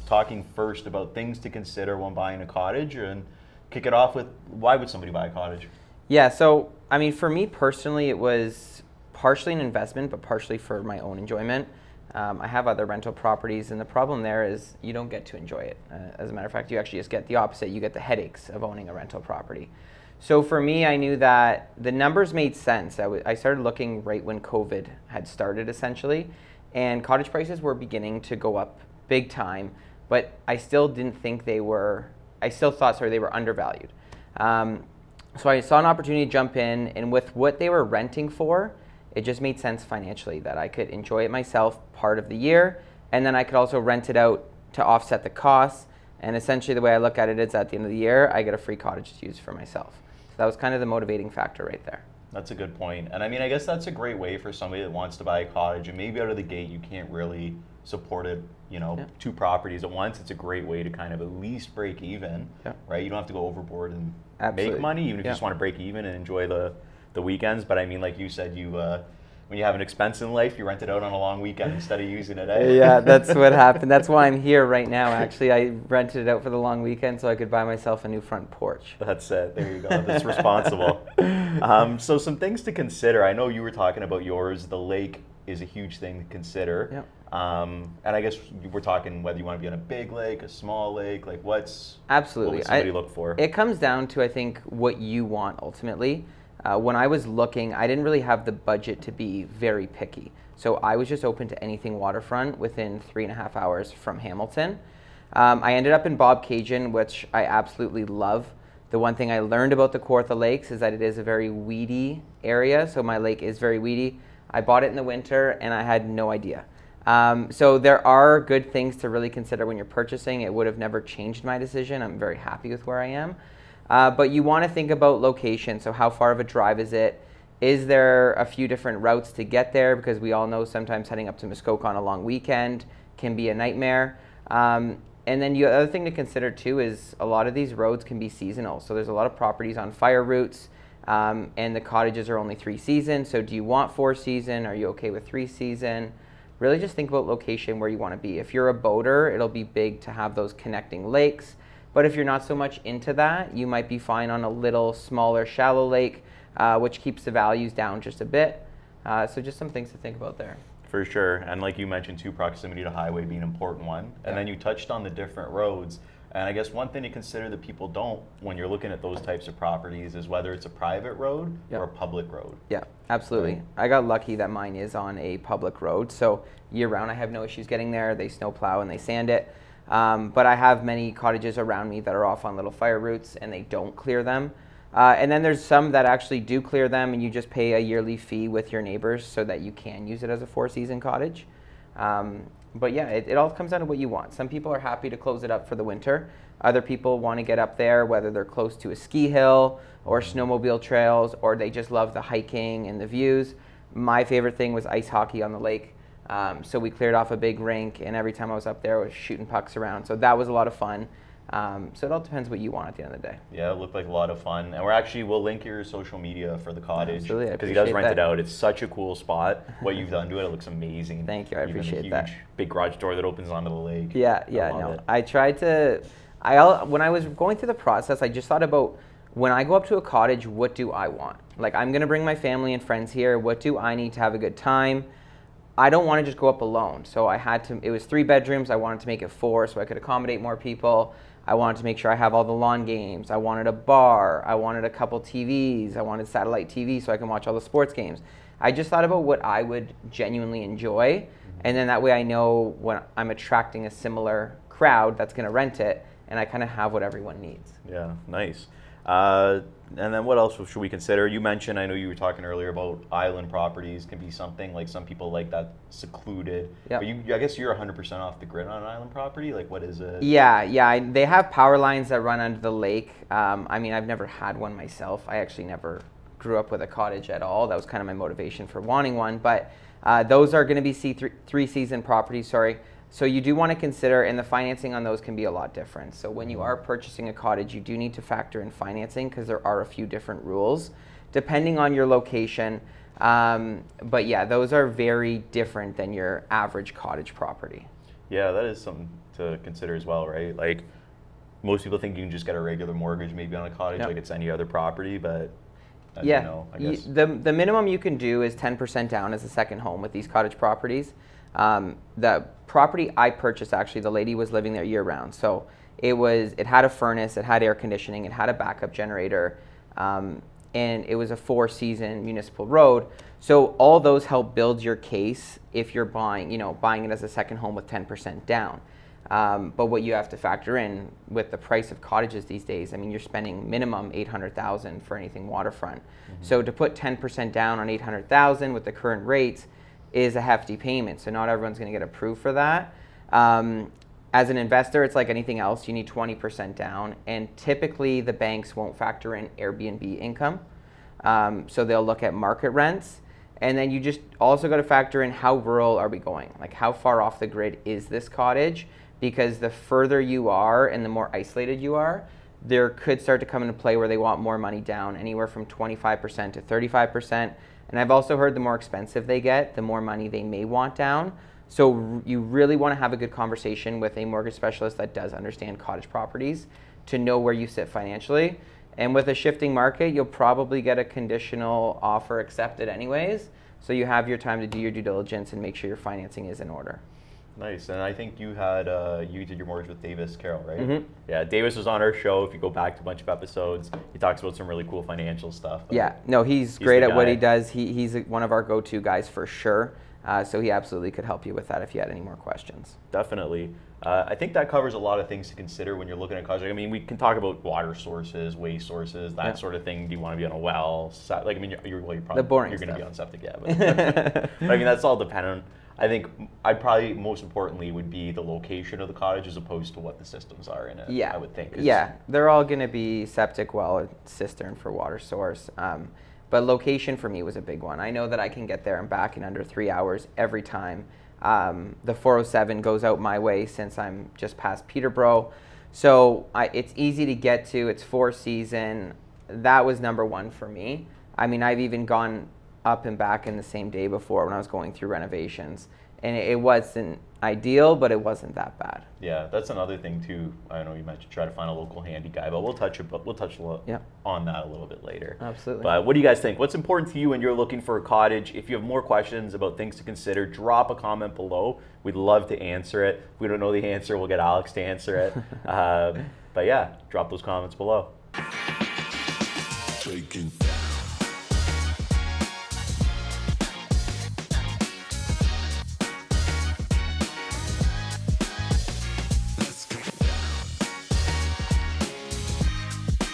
talking first about things to consider when buying a cottage, and kick it off with why would somebody buy a cottage? Yeah, so I mean, for me personally, it was partially an investment, but partially for my own enjoyment. I have other rental properties, and the problem there is you don't get to enjoy it. As a matter of fact, you actually just get the opposite. You get the headaches of owning a rental property. So for me, I knew that the numbers made sense. I started looking right when COVID had started, essentially, and cottage prices were beginning to go up big time, but I still didn't think they were, I still thought, sorry, they were undervalued. So I saw an opportunity to jump in, and with what they were renting for, it just made sense financially that I could enjoy it myself part of the year, and then I could also rent it out to offset the costs. And essentially the way I look at it is at the end of the year, I get a free cottage to use for myself. So that was kind of the motivating factor right there. That's a good point. And I mean, I guess that's a great way for somebody that wants to buy a cottage, and maybe out of the gate you can't really support it, two properties at once. It's a great way to kind of at least break even, right? You don't have to go overboard and make money, even if you just want to break even and enjoy the weekends. But I mean, like you said, you when you have an expense in life, you rent it out on a long weekend instead of using it. Eh? Yeah, that's what happened. That's why I'm here right now. Actually, I rented it out for the long weekend so I could buy myself a new front porch. That's it. There you go. That's responsible. So some things to consider. I know you were talking about yours. The lake is a huge thing to consider. Yep. And I guess we're talking whether you want to be on a big lake, a small lake, like what Absolutely. would somebody look for? It comes down to, I think, what you want ultimately. When I was looking, I didn't really have the budget to be very picky. So I was just open to anything waterfront within 3.5 hours from Hamilton. I ended up in Bob Cajun, which I absolutely love. The one thing I learned about the Kawartha Lakes is that it is a very weedy area. So my lake is very weedy. I bought it in the winter and I had no idea. So there are good things to really consider when you're purchasing. It would have never changed my decision. I'm very happy with where I am. But you want to think about location. So how far of a drive is it? Is there a few different routes to get there? Because we all know sometimes heading up to Muskoka on a long weekend can be a nightmare. And then the other thing to consider too is a lot of these roads can be seasonal. So there's a lot of properties on fire routes, and the cottages are only 3 season. So do you want 4 season? Are you okay with 3 season? Really just think about location where you want to be. If you're a boater, it'll be big to have those connecting lakes. But if you're not so much into that, you might be fine on a little smaller shallow lake, which keeps the values down just a bit. So just some things to think about there. For sure. And like you mentioned too, proximity to highway being an important one. And then you touched on the different roads. And I guess one thing to consider that people don't when you're looking at those types of properties is whether it's a private road or a public road. Yeah, absolutely. Right. I got lucky that mine is on a public road. So year round I have no issues getting there. They snow plow and they sand it. But I have many cottages around me that are off on little fire routes and they don't clear them. And then there's some that actually do clear them and you just pay a yearly fee with your neighbors so that you can use it as a 4-season cottage. But yeah, it all comes down to what you want. Some people are happy to close it up for the winter. Other people want to get up there, whether they're close to a ski hill or snowmobile trails, or they just love the hiking and the views. My favorite thing was ice hockey on the lake. So we cleared off a big rink, and every time I was up there, I was shooting pucks around. So that was a lot of fun. So it all depends what you want at the end of the day. Yeah, it looked like a lot of fun. And we'll link your social media for the cottage. Absolutely, because he does rent it out. It's such a cool spot. What you've done to it looks amazing. Thank you, I appreciate that. Big garage door that opens onto the lake. Yeah. I tried to, when I was going through the process, I just thought about when I go up to a cottage, what do I want? Like, I'm going to bring my family and friends here. What do I need to have a good time? I don't want to just go up alone. So it was 3 bedrooms. I wanted to make it 4 so I could accommodate more people. I wanted to make sure I have all the lawn games. I wanted a bar. I wanted a couple TVs. I wanted satellite TV so I can watch all the sports games. I just thought about what I would genuinely enjoy. And then that way I know when I'm attracting a similar crowd that's going to rent it, and I kind of have what everyone needs. Yeah, nice. And then what else should we consider? You mentioned, I know you were talking earlier about island properties can be something, like some people like that secluded. Yep. But I guess you're 100% off the grid on an island property? Like, what is it? Yeah. They have power lines that run under the lake. I mean, I've never had one myself. I actually never grew up with a cottage at all. That was kind of my motivation for wanting one. But those are going to be 3-season properties, So you do want to consider, and the financing on those can be a lot different. So when you are purchasing a cottage, you do need to factor in financing because there are a few different rules depending on your location. But yeah, those are very different than your average cottage property. Yeah, that is something to consider as well, right? Like, most people think you can just get a regular mortgage maybe on a cottage like it's any other property, but as you know, I guess. The minimum you can do is 10% down as a second home with these cottage properties. The property I purchased, actually, the lady was living there year round. So it had a furnace, it had air conditioning, it had a backup generator, and it was a 4-season municipal road. So all those help build your case if you're buying it as a second home with 10% down. But what you have to factor in with the price of cottages these days, I mean, you're spending minimum $800,000 for anything waterfront. So to put 10% down on $800,000 with the current rates is a hefty payment. So not everyone's going to get approved for that. As an investor, it's like anything else. You need 20% down, and typically the banks won't factor in Airbnb income. So they'll look at market rents. And then you just also got to factor in how rural are we going? Like, how far off the grid is this cottage? Because the further you are and the more isolated you are, there could start to come into play where they want more money down, anywhere from 25% to 35%. And I've also heard the more expensive they get, the more money they may want down. So you really want to have a good conversation with a mortgage specialist that does understand cottage properties to know where you sit financially. And with a shifting market, you'll probably get a conditional offer accepted anyways. So you have your time to do your due diligence and make sure your financing is in order. Nice. And I think you did your mortgage with Davis Carroll, right? Yeah, Davis was on our show. If you go back to a bunch of episodes, he talks about some really cool financial stuff. Yeah, no, he's great at what he does. He's one of our go-to guys for sure. So he absolutely could help you with that if you had any more questions. Definitely. I think that covers a lot of things to consider when you're looking at cottage. I mean, we can talk about water sources, waste sources, that sort of thing. Do you want to be on a well? Like, I mean, you're probably going to be on septic, yeah. But I mean, that's all dependent. I think probably most importantly would be the location of the cottage as opposed to what the systems are in it. Yeah, I would think. Yeah, they're all going to be septic well, cistern for water source. But location for me was a big one. I know that I can get there and back in under 3 hours every time. The 407 goes out my way since I'm just past Peterborough. So it's easy to get to. It's 4-season. That was number one for me. I mean, I've even gone up and back in the same day before when I was going through renovations. And it wasn't ideal, but it wasn't that bad. Yeah, that's another thing too. I know you mentioned try to find a local handy guy, but we'll touch on that a little bit later. Absolutely. But what do you guys think? What's important to you when you're looking for a cottage? If you have more questions about things to consider, drop a comment below. We'd love to answer it. If we don't know the answer, we'll get Alex to answer it. But yeah, drop those comments below.